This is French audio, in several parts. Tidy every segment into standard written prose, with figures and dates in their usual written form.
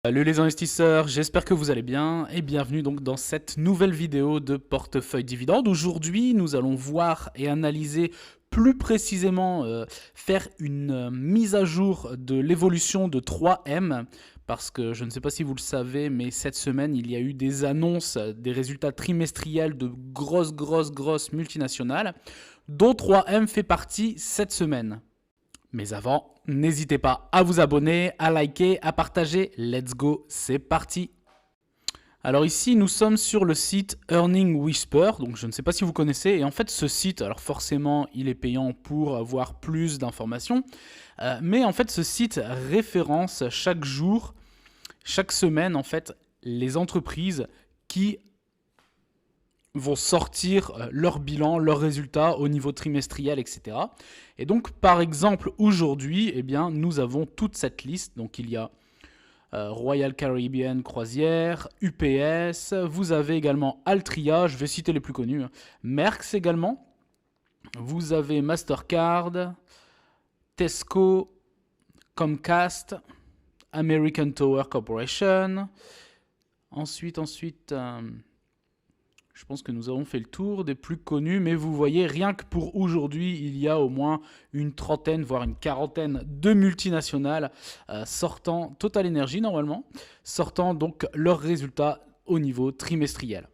Salut les investisseurs, j'espère que vous allez bien et bienvenue donc dans cette nouvelle vidéo de portefeuille dividende. Aujourd'hui, nous allons voir et analyser plus précisément, faire une mise à jour de l'évolution de 3M parce que je ne sais pas si vous le savez, mais cette semaine, il y a eu des annonces des résultats trimestriels de grosses multinationales dont 3M fait partie cette semaine. Mais avant, n'hésitez pas à vous abonner, à liker, à partager. Let's go, c'est parti. Alors ici, nous sommes sur le site Earning Whisper, donc je ne sais pas si vous connaissez, et en fait ce site, alors forcément il est payant pour avoir plus d'informations, mais en fait ce site référence chaque jour, chaque semaine en fait, les entreprises qui vont sortir leur bilan, leurs résultats au niveau trimestriel, etc. Et donc, par exemple, aujourd'hui, eh bien, nous avons toute cette liste. Donc, il y a Royal Caribbean Croisière, UPS, vous avez également Altria, je vais citer les plus connus, Merckx également, vous avez Mastercard, Tesco, Comcast, American Tower Corporation, ensuite, je pense que nous avons fait le tour des plus connus, mais vous voyez, rien que pour aujourd'hui, il y a au moins une trentaine, voire une quarantaine de multinationales sortant, Total Energy normalement, sortant donc leurs résultats au niveau trimestriel.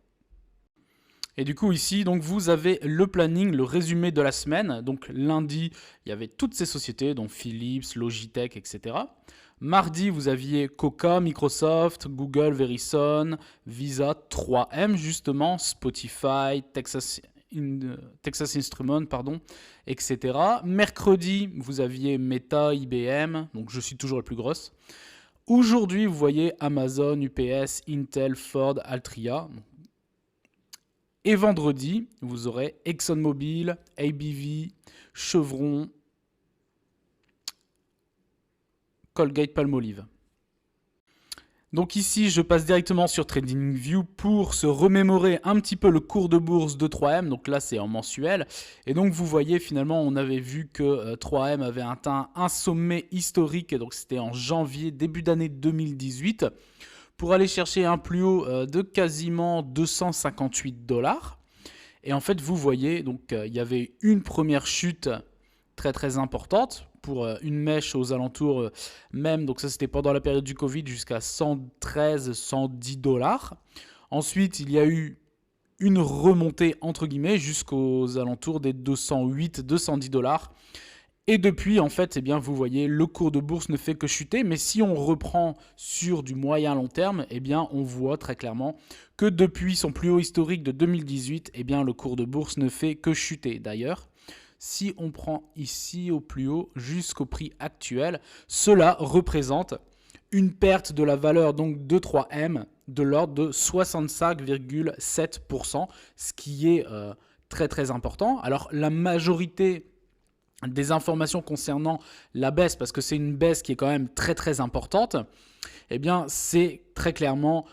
Et du coup ici, donc vous avez le planning, le résumé de la semaine. Donc lundi, il y avait toutes ces sociétés, dont Philips, Logitech, etc. Mardi, vous aviez Coca, Microsoft, Google, Verizon, Visa, 3M justement, Spotify, Texas Instruments, etc. Mercredi, vous aviez Meta, IBM, donc je suis toujours la plus grosse. Aujourd'hui, vous voyez Amazon, UPS, Intel, Ford, Altria. Et vendredi, vous aurez ExxonMobil, ABV, Chevron, Colgate-Palmolive. Donc ici, je passe directement sur TradingView pour se remémorer un petit peu le cours de bourse de 3M. Donc là, c'est en mensuel. Et donc, vous voyez, finalement, on avait vu que 3M avait atteint un sommet historique. Donc, c'était en janvier, début d'année 2018, pour aller chercher un plus haut de quasiment 258 $. Et en fait, vous voyez, donc il y avait une première chute très importante pour une mèche aux alentours même, donc ça c'était pendant la période du Covid, jusqu'à 113, 110 $. Ensuite, il y a eu une remontée entre guillemets jusqu'aux alentours des 208, 210 $. Et depuis, en fait, eh bien, vous voyez, le cours de bourse ne fait que chuter. Mais si on reprend sur du moyen long terme, eh bien, on voit très clairement que depuis son plus haut historique de 2018, eh bien, le cours de bourse ne fait que chuter. D'ailleurs, si on prend ici au plus haut jusqu'au prix actuel, cela représente une perte de la valeur donc de 3M de l'ordre de 65,7%, ce qui est très important. Alors, la majorité des informations concernant la baisse, parce que c'est une baisse qui est quand même très importante, eh bien c'est très clairement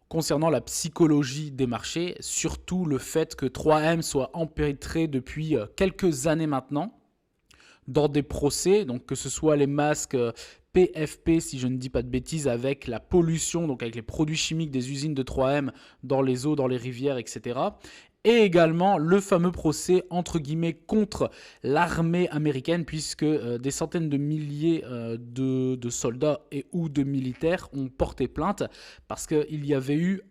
concernant la psychologie des marchés, surtout le fait que 3M soit empêtré depuis quelques années maintenant dans des procès, donc que ce soit les masques PFP, si je ne dis pas de bêtises, avec la pollution, donc avec les produits chimiques des usines de 3M dans les eaux, dans les rivières, etc. Et également le fameux procès entre guillemets contre l'armée américaine, puisque des centaines de milliers de soldats et ou de militaires ont porté plainte parce qu'il y avait eu,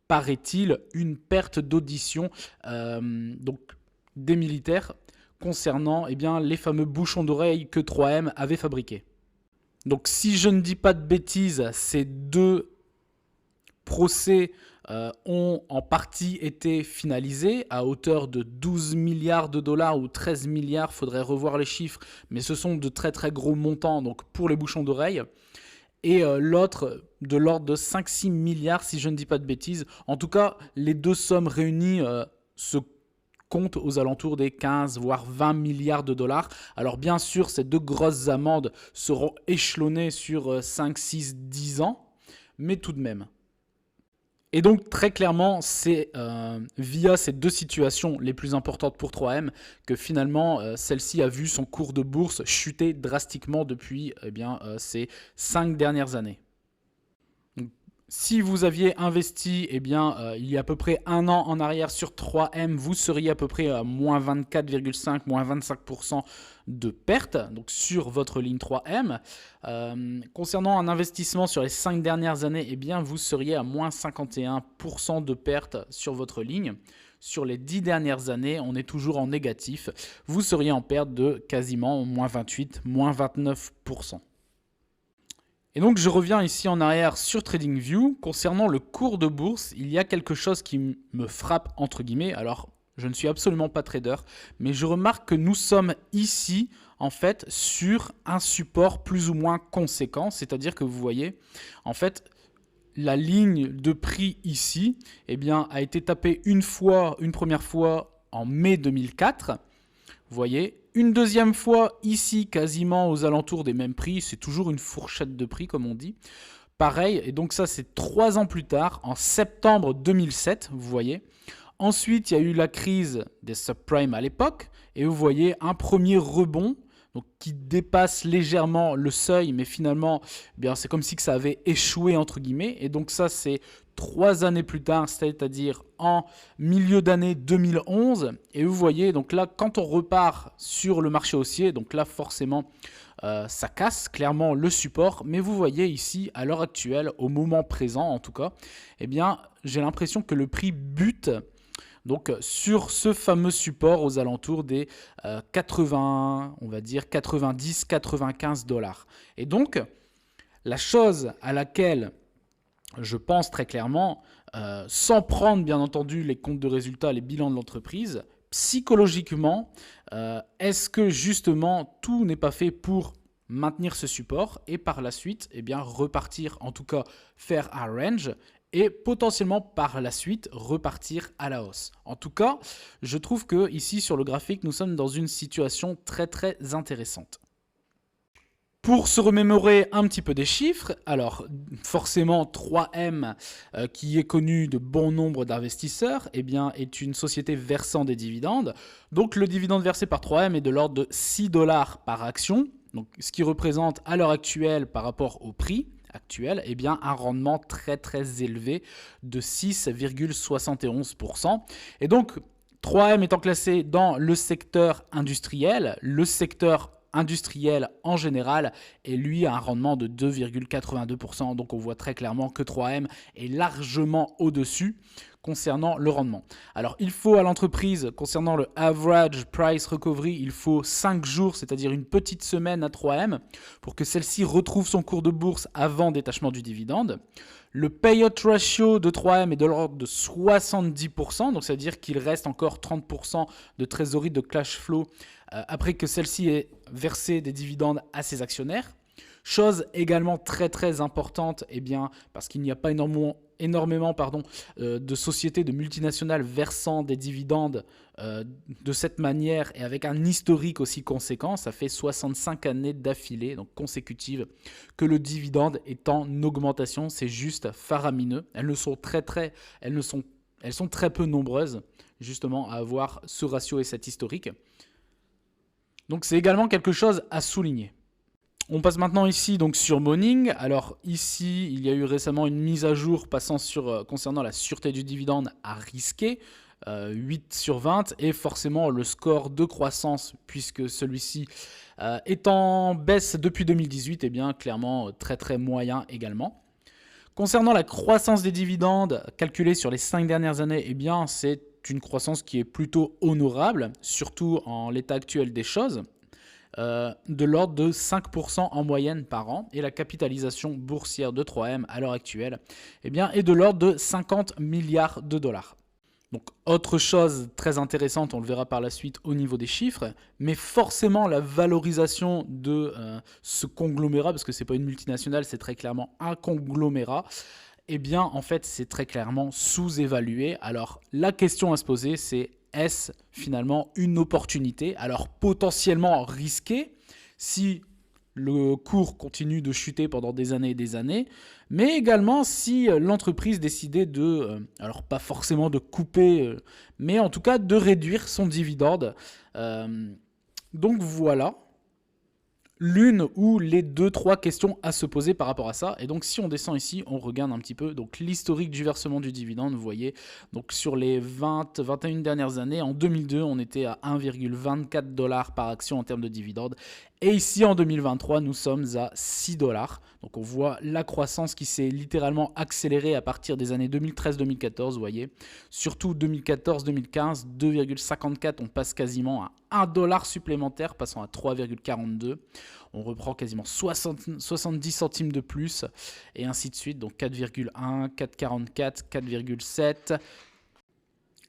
paraît-il, une perte d'audition donc des militaires concernant eh bien, les fameux bouchons d'oreille que 3M avait fabriqués. Donc si je ne dis pas de bêtises, ces deux procès ont en partie été finalisés à hauteur de 12 milliards de dollars ou 13 milliards, faudrait revoir les chiffres, mais ce sont de très gros montants donc pour les bouchons d'oreille. Et l'autre de l'ordre de 5-6 milliards si je ne dis pas de bêtises. En tout cas, les deux sommes réunies se comptent aux alentours des 15 voire 20 milliards de dollars. Alors bien sûr, ces deux grosses amendes seront échelonnées sur 5, 6, 10 ans, mais tout de même. Et donc très clairement, c'est via ces deux situations les plus importantes pour 3M que finalement celle-ci a vu son cours de bourse chuter drastiquement depuis ces 5 dernières années. Si vous aviez investi, eh bien, il y a à peu près un an en arrière sur 3M, vous seriez à peu près à moins 24,5, moins 25% de perte, donc sur votre ligne 3M. Concernant un investissement sur les 5 dernières années, eh bien, vous seriez à moins 51% de perte sur votre ligne. Sur les 10 dernières années, on est toujours en négatif. Vous seriez en perte de quasiment moins 28, moins 29%. Et donc je reviens ici en arrière sur TradingView. Concernant le cours de bourse, il y a quelque chose qui me frappe entre guillemets. Alors je ne suis absolument pas trader, mais je remarque que nous sommes ici en fait sur un support plus ou moins conséquent. C'est-à-dire que vous voyez, en fait, la ligne de prix ici eh bien, a été tapée une première fois en mai 2004. Vous voyez, une deuxième fois ici, quasiment aux alentours des mêmes prix. C'est toujours une fourchette de prix, comme on dit. Pareil, et donc ça, c'est 3 ans plus tard, en septembre 2007, vous voyez. Ensuite, il y a eu la crise des subprimes à l'époque. Et vous voyez un premier rebond donc, qui dépasse légèrement le seuil. Mais finalement, eh bien, c'est comme si que ça avait échoué, entre guillemets. Et donc ça, c'est 3 années plus tard, c'est-à-dire en milieu d'année 2011. Et vous voyez, donc là, quand on repart sur le marché haussier, donc là, forcément, ça casse clairement le support. Mais vous voyez ici, à l'heure actuelle, au moment présent en tout cas, eh bien, j'ai l'impression que le prix bute donc sur ce fameux support aux alentours des 80, on va dire 90-95 $. Et donc, la chose à laquelle je pense très clairement, sans prendre bien entendu les comptes de résultats, les bilans de l'entreprise, psychologiquement, est-ce que justement tout n'est pas fait pour maintenir ce support et par la suite eh bien, repartir, en tout cas faire un range et potentiellement par la suite repartir à la hausse. En tout cas, je trouve que ici sur le graphique, nous sommes dans une situation très très intéressante. Pour se remémorer un petit peu des chiffres, alors forcément 3M qui est connu de bon nombre d'investisseurs eh bien, est une société versant des dividendes. Donc le dividende versé par 3M est de l'ordre de 6 $ par action, donc, ce qui représente à l'heure actuelle par rapport au prix actuel eh bien, un rendement très très élevé de 6,71%. Et donc 3M étant classé dans le secteur industriel en général et lui a un rendement de 2,82%. Donc on voit très clairement que 3M est largement au-dessus concernant le rendement. Alors il faut à l'entreprise, concernant le average price recovery, il faut 5 jours, c'est-à-dire une petite semaine à 3M pour que celle-ci retrouve son cours de bourse avant détachement du dividende. Le payout ratio de 3M est de l'ordre de 70%, donc c'est-à-dire qu'il reste encore 30% de trésorerie de cash flow après que celle-ci ait versé des dividendes à ses actionnaires. Chose également très très importante, eh bien, parce qu'il n'y a pas énormément de sociétés, de multinationales versant des dividendes de cette manière et avec un historique aussi conséquent. Ça fait 65 années d'affilée, donc consécutives, que le dividende est en augmentation. C'est juste faramineux. Elles sont très peu nombreuses justement à avoir ce ratio et cet historique. Donc c'est également quelque chose à souligner. On passe maintenant ici donc sur Morning. Alors ici, il y a eu récemment une mise à jour concernant la sûreté du dividende à risquer, 8 sur 20, et forcément le score de croissance, puisque celui-ci est en baisse depuis 2018, et bien clairement très très moyen également. Concernant la croissance des dividendes calculée sur les 5 dernières années, eh bien c'est une croissance qui est plutôt honorable, surtout en l'état actuel des choses. De l'ordre de 5% en moyenne par an, et la capitalisation boursière de 3M à l'heure actuelle eh bien, est de l'ordre de 50 milliards de dollars. Donc autre chose très intéressante, on le verra par la suite au niveau des chiffres, mais forcément la valorisation de ce conglomérat, parce que ce n'est pas une multinationale, c'est très clairement un conglomérat, eh bien en fait c'est très clairement sous-évalué. Alors la question à se poser, c'est: est-ce finalement une opportunité, alors potentiellement risquée si le cours continue de chuter pendant des années et des années, mais également si l'entreprise décidait alors pas forcément de couper, mais en tout cas de réduire son dividende. Donc voilà. l'une ou les 2-3 questions à se poser par rapport à ça. Et donc si on descend ici, on regarde un petit peu donc l'historique du versement du dividende. Vous voyez, donc sur les 21 dernières années, en 2002, on était à 1,24 $ par action en termes de dividende. Et ici, en 2023, nous sommes à 6 $. Donc on voit la croissance qui s'est littéralement accélérée à partir des années 2013-2014, vous voyez. Surtout 2014-2015, 2,54, on passe quasiment à 1 $ supplémentaire, passant à 3,42. On reprend quasiment 70 centimes de plus, et ainsi de suite. Donc 4,1, 4,44, 4,7...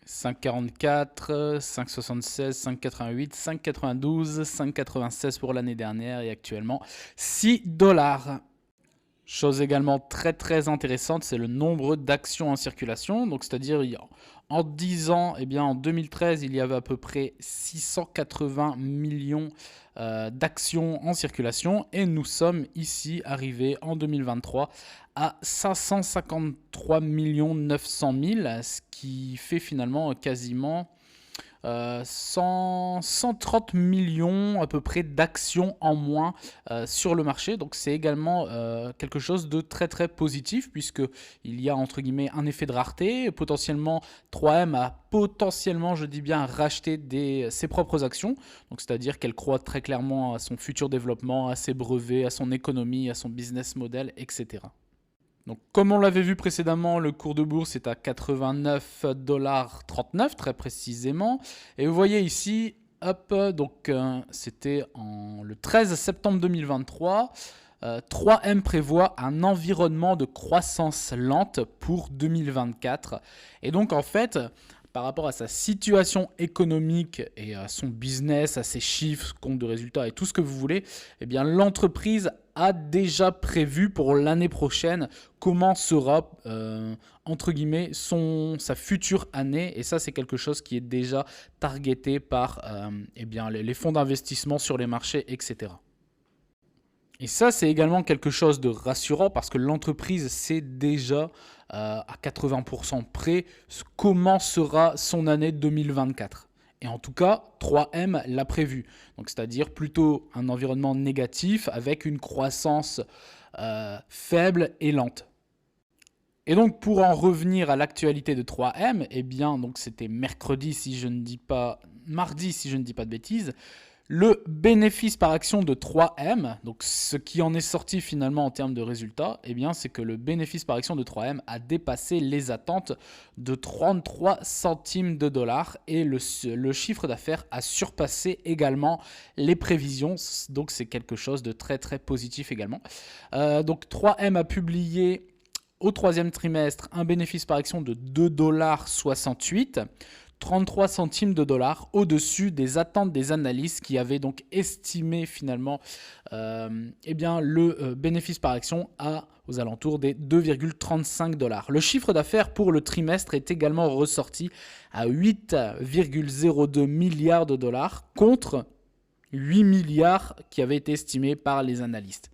5,44, 5,76, 5,88, 5,92, 5,96 pour l'année dernière et actuellement 6 $. Chose également très très intéressante, c'est le nombre d'actions en circulation. Donc c'est-à-dire en 10 ans, eh bien, en 2013, il y avait à peu près 680 millions d'actions en circulation. Et nous sommes ici arrivés en 2023 à 553 900 000, ce qui fait finalement quasiment 130 millions à peu près d'actions en moins sur le marché. Donc c'est également quelque chose de très très positif, puisqu'il y a entre guillemets un effet de rareté. Potentiellement 3M a potentiellement, je dis bien, racheté ses propres actions. Donc c'est-à-dire qu'elle croit très clairement à son futur développement, à ses brevets, à son économie, à son business model, etc. Donc, comme on l'avait vu précédemment, le cours de bourse est à 89,39 $ très précisément. Et vous voyez ici, hop, donc c'était le 13 septembre 2023. 3M prévoit un environnement de croissance lente pour 2024. Et donc en fait, par rapport à sa situation économique et à son business, à ses chiffres, compte de résultats et tout ce que vous voulez, eh bien l'entreprise a déjà prévu pour l'année prochaine comment sera, entre guillemets, sa future année. Et ça, c'est quelque chose qui est déjà targeté par eh bien, les fonds d'investissement sur les marchés, etc. Et ça, c'est également quelque chose de rassurant parce que l'entreprise sait déjà à 80% près comment sera son année 2024. Et en tout cas, 3M l'a prévu. Donc, c'est-à-dire plutôt un environnement négatif avec une croissance faible et lente. Et donc, pour en revenir à l'actualité de 3M, eh bien, donc c'était mardi, si je ne dis pas de bêtises. Le bénéfice par action de 3M, donc ce qui en est sorti finalement en termes de résultats, eh bien, c'est que le bénéfice par action de 3M a dépassé les attentes de 33 centimes de dollars et le chiffre d'affaires a surpassé également les prévisions. Donc c'est quelque chose de très très positif également. Donc 3M a publié au troisième trimestre un bénéfice par action de 2,68 $. 33 centimes de dollars au-dessus des attentes des analystes qui avaient donc estimé finalement eh bien, le bénéfice par action aux alentours des 2,35 $. Le chiffre d'affaires pour le trimestre est également ressorti à 8,02 milliards de dollars contre 8 milliards qui avaient été estimés par les analystes.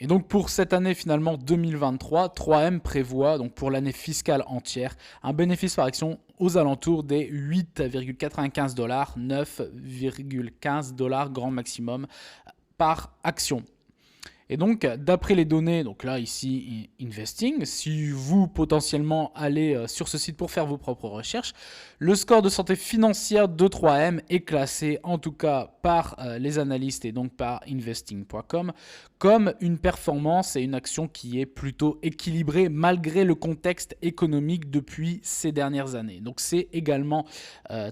Et donc pour cette année finalement 2023, 3M prévoit donc pour l'année fiscale entière un bénéfice par action aux alentours des 8,95 $, 9,15 $ grand maximum par action. Et donc, d'après les données, donc là, ici, Investing, si vous potentiellement allez sur ce site pour faire vos propres recherches, le score de santé financière de 3M est classé, en tout cas par les analystes et donc par investing.com, comme une performance et une action qui est plutôt équilibrée malgré le contexte économique depuis ces dernières années. Donc, c'est également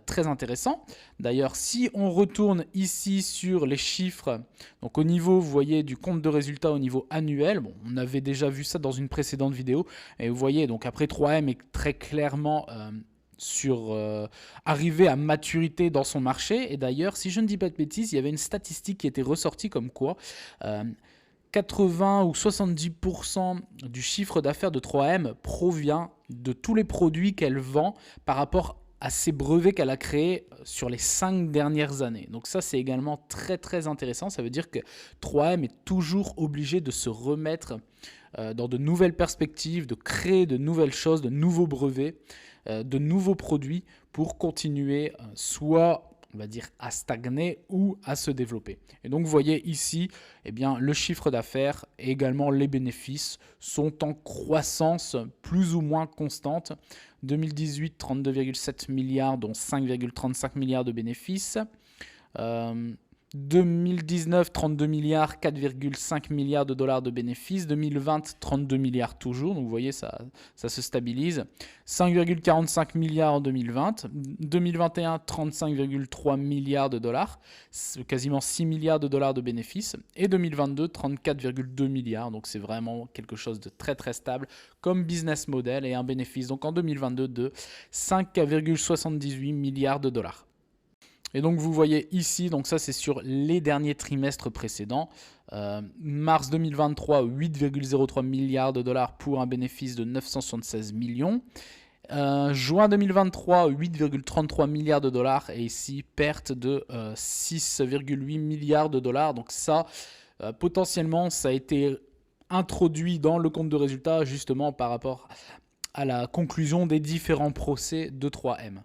très intéressant. D'ailleurs, si on retourne ici sur les chiffres, donc au niveau, vous voyez, du compte de résultats au niveau annuel, bon, on avait déjà vu ça dans une précédente vidéo, et vous voyez, donc après 3M est très clairement arrivé à maturité dans son marché, et d'ailleurs, si je ne dis pas de bêtises, il y avait une statistique qui était ressortie comme quoi 80 ou 70% du chiffre d'affaires de 3M provient de tous les produits qu'elle vend par rapport à ces brevets qu'elle a créés sur les 5 dernières années. Donc ça, c'est également très très intéressant. Ça veut dire que 3M est toujours obligé de se remettre dans de nouvelles perspectives, de créer de nouvelles choses, de nouveaux brevets, de nouveaux produits pour continuer soit on va dire, à stagner ou à se développer. Et donc, vous voyez ici, eh bien, le chiffre d'affaires et également les bénéfices sont en croissance plus ou moins constante. 2018, 32,7 milliards, dont 5,35 milliards de bénéfices. 2019, 32 milliards, 4,5 milliards de dollars de bénéfices. 2020, 32 milliards toujours. Donc vous voyez, ça se stabilise. 5,45 milliards en 2020. 2021, 35,3 milliards de dollars. Quasiment 6 milliards de dollars de bénéfices. Et 2022, 34,2 milliards. Donc c'est vraiment quelque chose de très très stable comme business model et un bénéfice donc en 2022 de 5,78 milliards de dollars. Et donc vous voyez ici, donc ça c'est sur les derniers trimestres précédents. Mars 2023, 8,03 milliards de dollars pour un bénéfice de 976 millions. Juin 2023, 8,33 milliards de dollars et ici perte de 6,8 milliards de dollars. Donc ça, potentiellement, ça a été introduit dans le compte de résultat justement par rapport à la conclusion des différents procès de 3M.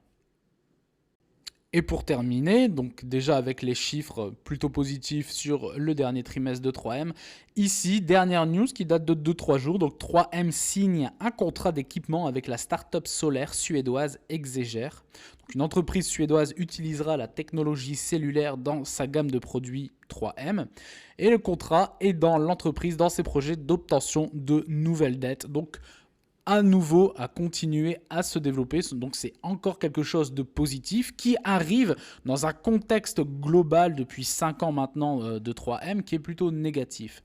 Et pour terminer, donc déjà avec les chiffres plutôt positifs sur le dernier trimestre de 3M, ici, dernière news qui date de 2-3 jours, donc 3M signe un contrat d'équipement avec la start-up solaire suédoise Exeger. Donc une entreprise suédoise utilisera la technologie cellulaire dans sa gamme de produits 3M et le contrat aidant l'entreprise dans ses projets d'obtention de nouvelles dettes. Donc à nouveau à continuer à se développer. Donc c'est encore quelque chose de positif qui arrive dans un contexte global depuis 5 ans maintenant de 3M qui est plutôt négatif.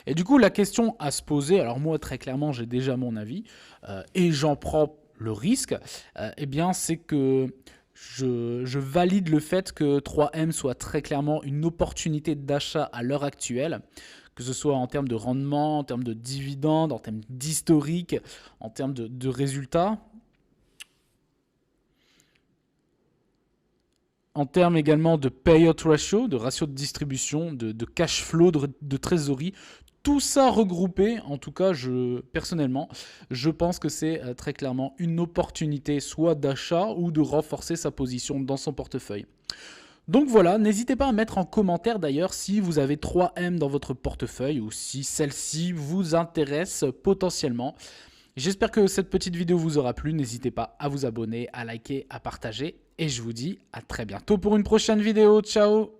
Et du coup la question à se poser, alors moi très clairement j'ai déjà mon avis et j'en prends le risque, eh bien c'est que je valide le fait que 3M soit très clairement une opportunité d'achat à l'heure actuelle, que ce soit en termes de rendement, en termes de dividendes, en termes d'historique, en termes de résultats. En termes également de payout ratio, de ratio de distribution, de cash flow, de trésorerie. Tout ça regroupé, en tout cas, personnellement, je pense que c'est très clairement une opportunité soit d'achat ou de renforcer sa position dans son portefeuille. Donc voilà, n'hésitez pas à mettre en commentaire d'ailleurs si vous avez 3M dans votre portefeuille ou si celle-ci vous intéresse potentiellement. J'espère que cette petite vidéo vous aura plu, n'hésitez pas à vous abonner, à liker, à partager et je vous dis à très bientôt pour une prochaine vidéo. Ciao!